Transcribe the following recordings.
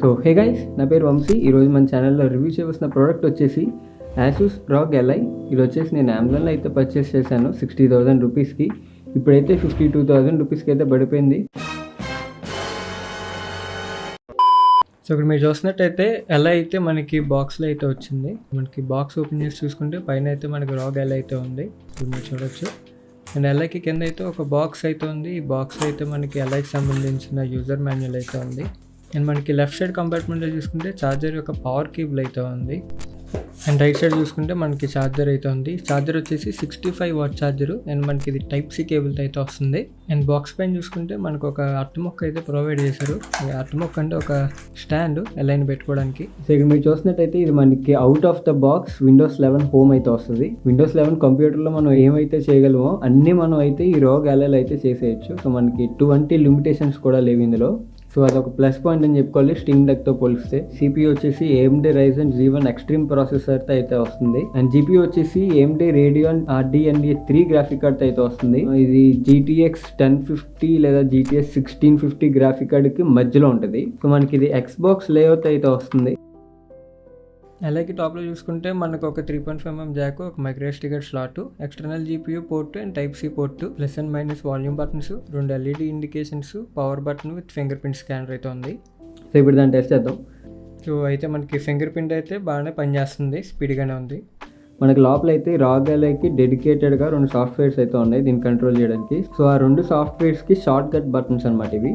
So hey guys, నా పేరు వంశీ. ఈరోజు మన ఛానల్లో రివ్యూ చేయవలసిన ప్రోడక్ట్ వచ్చేసి ఆసూస్ ROG Ally. ఇది వచ్చేసి నేను అమెజాన్లో అయితే పర్చేస్ చేశాను 60,000 రూపీస్కి. ఇప్పుడైతే 52,000 రూపీస్కి అయితే పడిపోయింది. సో ఇక్కడ మీరు చూసినట్టయితే Ally అయితే మనకి బాక్స్లో అయితే వచ్చింది. మనకి బాక్స్ ఓపెన్ చేసి చూసుకుంటే పైన అయితే మనకి ROG Ally అయితే ఉంది, ఇప్పుడు మీరు చూడొచ్చు. అండ్ Allyకి కింద అయితే ఒక బాక్స్ అయితే ఉంది. ఈ బాక్స్లో అయితే మనకి Allyకి సంబంధించిన యూజర్ మాన్యువల్ అయితే ఉంది. అండ్ మనకి లెఫ్ట్ సైడ్ కంపార్ట్మెంట్లో చూసుకుంటే ఛార్జర్ యొక్క పవర్ కేబుల్ అయితే ఉంది. అండ్ రైట్ సైడ్ చూసుకుంటే మనకి ఛార్జర్ అయితే ఉంది. ఛార్జర్ వచ్చేసి 65 వాట్ ఛార్జరు. అండ్ మనకి ఇది టైప్ సి కేబుల్తో అయితే వస్తుంది. అండ్ బాక్స్ పైన చూసుకుంటే మనకు ఒక అట్ట మొక్క అయితే ప్రొవైడ్ చేశారు. అట్ట మొక్క అంటే ఒక స్టాండ్ Allyని పెట్టుకోవడానికి. సో ఇక్కడ మీరు చూసినట్టయితే ఇది మనకి out of the box Windows 11 home అయితే వస్తుంది. Windows 11 కంప్యూటర్లో మనం ఏమైతే చేయగలమో అన్నీ మనం అయితే ఈ ROG Allyలో అయితే చేసేయచ్చు. సో మనకి 20 లిమిటేషన్స్ కూడా లేవు ఇందులో. సో అదొక ప్లస్ పాయింట్ అని చెప్పుకోవాలి స్టీమ్ డెక్తో పోలిస్తే. CPU వచ్చేసి AMD Ryzen Z1 ఎక్స్ట్రీమ్ ప్రాసెసర్తో అయితే వస్తుంది. అండ్ GPU వచ్చేసి AMD Radeon RDNA 3 గ్రాఫిక్ కార్డ్తో అయితే వస్తుంది. ఇది GTX 1050 లేదా GTX 1650 గ్రాఫిక్ కార్డ్కి మధ్యలో ఉంటుంది. సో మనకి ఇది Xbox లేఅవుట్ అయితే వస్తుంది. Allyకి టాప్లో చూసుకుంటే మనకు ఒక 3.5mm జాక్, ఒక micro SD card slot, external GPU port and type C port, plus and minus volume buttons, 2 LED indications, power button with finger print scanner అయితే ఉంది. సో ఇప్పుడు దాన్ని టెస్ట్ చేద్దాం. సో అయితే మనకి ఫింగర్ ప్రింట్ అయితే బాగానే పనిచేస్తుంది, స్పీడ్గానే ఉంది. మనకి లోపల అయితే ROG Allyకి డెడికేటెడ్గా 2 సాఫ్ట్వేర్స్ అయితే ఉన్నాయి దీన్ని కంట్రోల్ చేయడానికి. సో ఆ 2 సాఫ్ట్వేర్స్కి షార్ట్ కట్ బటన్స్ అనమాట ఇవి.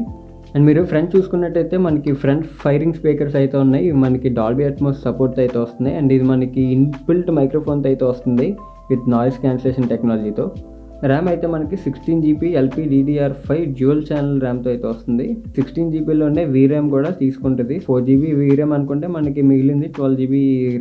అండ్ మీరు ఫ్రంట్ చూసుకున్నట్టయితే మనకి ఫ్రంట్ ఫైరింగ్ స్పీకర్స్ అయితే ఉన్నాయి. మనకి డాల్బీ అట్మాస్ సపోర్ట్ అయితే వస్తున్నాయి. అండ్ ఇది మనకి ఇన్బిల్ట్ మైక్రోఫోన్తో అయితే వస్తుంది విత్ నాయిస్ క్యాన్సిలేషన్ టెక్నాలజీతో. ర్యామ్ అయితే మనకి 16GB LPDDR5 డ్యూయల్ ఛానల్ ర్యామ్తో అయితే వస్తుంది. 16GBలోనే VRAM కూడా తీసుకుంటుంది. 4GB VRAM అనుకుంటే మనకి మిగిలింది 12GB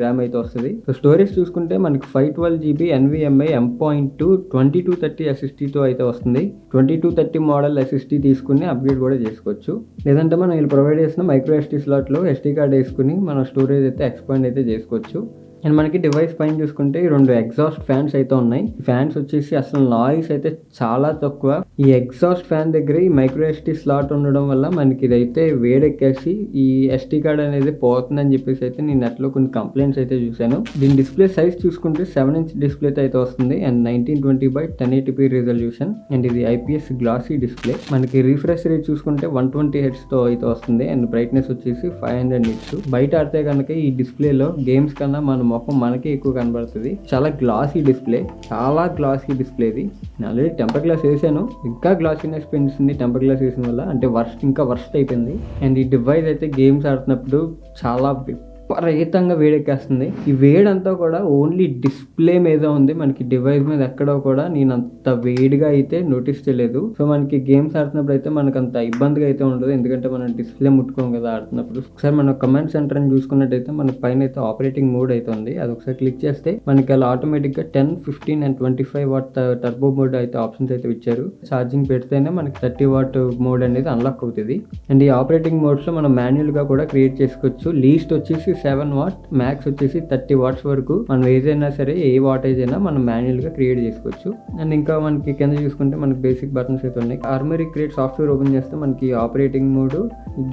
ర్యామ్ అయితే వస్తుంది. సో స్టోరేజ్ చూసుకుంటే మనకి 512GB NVMe M.2 2230 SSDతో అయితే వస్తుంది. 2230 మోడల్ SSD తీసుకుని అప్గ్రేడ్ కూడా చేసుకోవచ్చు. లేదంటే మనం వీళ్ళు ప్రొవైడ్ చేసిన మైక్రో SD స్లాట్లో SD కార్డ్ వేసుకుని మన స్టోరేజ్ అయితే ఎక్స్పాండ్ అయితే చేసుకోవచ్చు. అండ్ మనకి డివైస్ పైన చూసుకుంటే 2 ఎగ్జాస్ట్ ఫ్యాన్స్ అయితే ఉన్నాయి. ఫ్యాన్స్ వచ్చేసి అసలు నాయిస్ అయితే చాలా తక్కువ. ఈ ఎగ్జాస్ట్ ఫ్యాన్ దగ్గర ఈ మైక్రో SD స్లాట్ ఉండడం వల్ల మనకి ఇదైతే వేడెక్కేసి ఈ SD కార్డ్ అనేది పోతుందని చెప్పేసి అయితే నేను నెట్లో కొన్ని కంప్లైంట్స్ అయితే చూశాను. దీని డిస్ప్లే సైజ్ చూసుకుంటే 7" డిస్ప్లేతో అయితే వస్తుంది. And 1920x1080p resolution. అండ్ ఇది IPS గ్లాసీ డిస్ప్లే. మనకి రీఫ్రెష్ రేట్ చూసుకుంటే 120 Hzతో అయితే వస్తుంది. అండ్ బ్రైట్నెస్ వచ్చేసి 500 nits. బయట ఆడితే కనుక ఈ డిస్ప్లేలో గేమ్స్ కన్నా మన మొఖం మనకే ఎక్కువ కనబడుతుంది. చాలా గ్లాసీ డిస్ప్లే, చాలా గ్లాసీ డిస్ప్లే ఇది. నేను ఆల్రెడీ టెంపర్ గ్లాస్ వేసాను, ఇంకా గ్లాసీనెస్ పెంచుతుంది టెంపర్ గ్లాస్ వేసిన వల్ల. అంటే ఇంకా వర్స్ట్ అయిపోయింది. అండ్ ఈ డివైస్ అయితే గేమ్స్ ఆడుతున్నప్పుడు చాలా విపరీతంగా వేడెక్కేస్తుంది. ఈ వేడంతా కూడా ఓన్లీ డిస్ప్లే మీద ఉంది, మనకి డివైస్ మీద ఎక్కడో కూడా నేను అంత వేడిగా అయితే నోటీస్ చేయలేదు. సో మనకి గేమ్స్ ఆడుతున్నప్పుడు అయితే మనకు అంత ఇబ్బందిగా అయితే ఉండదు, ఎందుకంటే మనం డిస్ప్లే ముట్టుకోం కదా ఆడుతున్నప్పుడు. ఒకసారి మనం కమాండ్ సెంటర్ అని చూసుకున్నట్టయితే మనకి పైన అయితే ఆపరేటింగ్ మోడ్ అయితే ఉంది. అది ఒకసారి క్లిక్ చేస్తే మనకి అలా ఆటోమేటిక్గా 10, 15 and 25 వాట్ టర్బో మోడ్ అయితే ఆప్షన్స్ అయితే ఇచ్చారు. ఛార్జింగ్ పెడితేనే మనకి 30 వాట్ మోడ్ అనేది అన్లాక్ అవుతుంది. అండ్ ఈ ఆపరేటింగ్ మోడ్స్లో మనం మాన్యువల్గా కూడా క్రియేట్ చేసుకోవచ్చు. లీస్ట్ వచ్చేసి 7 వాట్, మ్యాక్స్ వచ్చేసి 30 వాట్స్ వరకు మనం ఏదైనా సరే ఏ వాటేజ్ అయినా మనం మాన్యువల్గా క్రియేట్ చేసుకోవచ్చు. అండ్ ఇంకా మనకి కింద చూసుకుంటే మనకి బేసిక్ బటన్స్ అయితే ఉన్నాయి. ఆర్మరీ క్రియేట్ సాఫ్ట్వేర్ ఓపెన్ చేస్తే మనకి operating mode,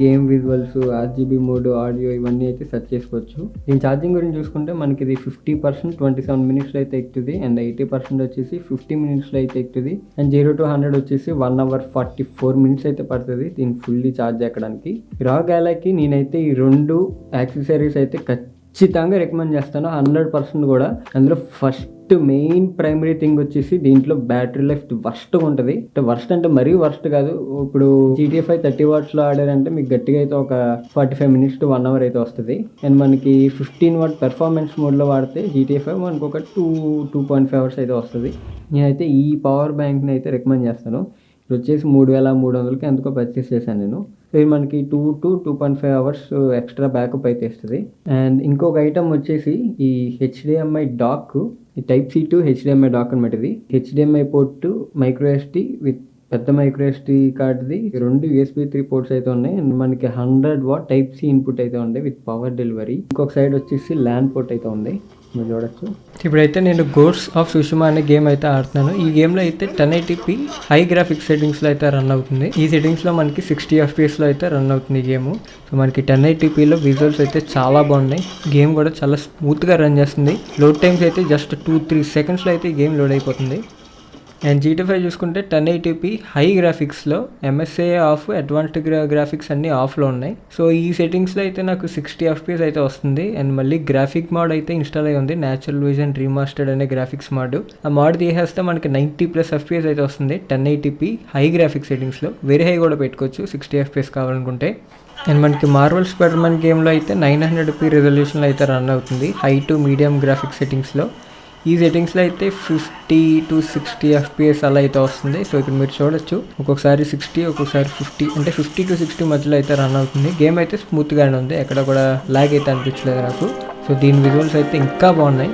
game visuals, RGB mode, audio ఇవన్నీ అయితే సెర్చ్ చేసుకోవచ్చు. దీని ఛార్జింగ్ గురించి చూసుకుంటే మనకి ఇది 50% 27 minutesలో అయితే ఎక్కుతుంది. అండ్ 80% వచ్చేసి 50 minutesలో అయితే ఎక్కుతుంది. అండ్ 0 to 100 వచ్చేసి 1 hour 44 minutes అయితే పడుతుంది దీన్ని ఫుల్లీ ఛార్జ్ ఎక్కడానికి. ROG Allyకి నేనైతే ఈ 2 యాక్సెసరీస్ అయితే ఖచ్చితంగా రికమెండ్ చేస్తాను, 100% కూడా. అందులో ఫస్ట్ మెయిన్ ప్రైమరీ థింగ్ వచ్చేసి దీంట్లో బ్యాటరీ లైఫ్ వర్స్ట్గా ఉంటుంది. అంటే వర్స్ట్ అంటే మరీ వర్స్ట్ కాదు. ఇప్పుడు GTA 5 30 వాట్స్లో ఆడారంటే మీకు గట్టిగా అయితే ఒక 45 minutes to 1 hour అయితే వస్తుంది. అండ్ మనకి 15 వాట్ పెర్ఫార్మెన్స్ మోడ్లో వాడితే GTA 5 మనకు ఒక 2.5 hours అయితే వస్తుంది. నేనైతే ఈ పవర్ బ్యాంక్ని అయితే రికమెండ్ చేస్తాను. ఇది వచ్చేసి 3,300కి ఎందుకో పర్చేస్ చేశాను నేను. ఇది మనకి 2 to 2.5 hours ఎక్స్ట్రా బ్యాకప్ అయితే ఇస్తుంది. అండ్ ఇంకొక ఐటమ్ వచ్చేసి ఈ HDMI డాక్, ఈ type C to HDMI dock అనమాట. ఇది HDMI port, micro SD with పెద్ద మైక్రో SD కార్డ్ది 2 USB 3 పోర్ట్స్ అయితే ఉన్నాయి. అండ్ మనకి 100 వాట్ టైప్ సి ఇన్పుట్ అయితే ఉంది విత్ పవర్ డెలివరీ. ఇంకొక సైడ్ వచ్చేసి ల్యాన్ పోర్ట్ అయితే ఉంది. మీరు చూడొచ్చు. ఇప్పుడైతే నేను గోడ్స్ ఆఫ్ సుషిమా అనే గేమ్ అయితే ఆడుతున్నాను. ఈ గేమ్లో అయితే 1080p హై గ్రాఫిక్స్ సెట్టింగ్స్లో అయితే రన్ అవుతుంది. ఈ సెట్టింగ్స్లో మనకి 60 FPS అయితే రన్ అవుతుంది ఈ గేమ్. సో మనకి 1080pలో విజువల్స్ అయితే చాలా బాగున్నాయి. గేమ్ కూడా చాలా స్మూత్గా రన్ చేస్తుంది. లోడ్ టైమ్స్ అయితే జస్ట్ 2-3 సెకండ్స్లో అయితే ఈ గేమ్ లోడ్ అయిపోతుంది. అండ్ GTA 5 చూసుకుంటే 1080p హై గ్రాఫిక్స్లో MSA ఆఫ్, అడ్వాన్స్డ్ గ్రాఫిక్స్ అన్నీ ఆఫ్లో ఉన్నాయి. సో ఈ సెట్టింగ్స్లో అయితే నాకు 60 FPS అయితే వస్తుంది. అండ్ మళ్ళీ గ్రాఫిక్ మోడ్ అయితే ఇన్స్టాల్ అయ్యి ఉంది, న్యాచురల్ విజన్ రీమాస్టర్డ్ అనే గ్రాఫిక్స్ మోడ్. ఆ మోడ్ తీసేస్తే మనకి 90+ FPS అయితే వస్తుంది 1080p హై గ్రాఫిక్స్ సెట్టింగ్స్లో. వెరీ హై కూడా పెట్టుకోవచ్చు 60 FPS కావాలనుకుంటే. అండ్ మనకి మార్వెల్ స్పైడర్మ్యాన్ గేమ్లో అయితే 900p రెజల్యూషన్లో అయితే రన్ అవుతుంది హై టు మీడియం గ్రాఫిక్స్ సెట్టింగ్స్లో. ఈ సెట్టింగ్స్లో అయితే 50 to 60 FPS అలా అయితే వస్తుంది. సో ఇక్కడ మీరు చూడొచ్చు, ఒక్కొక్కసారి 60, ఒక్కొక్కసారి 50, అంటే 50 to 60 మధ్యలో అయితే రన్ అవుతుంది. గేమ్ అయితే స్మూత్గానే ఉంది, ఎక్కడ కూడా లాగ్ అయితే అనిపించలేదు నాకు. సో దీని విజువల్స్ అయితే ఇంకా బాగున్నాయి.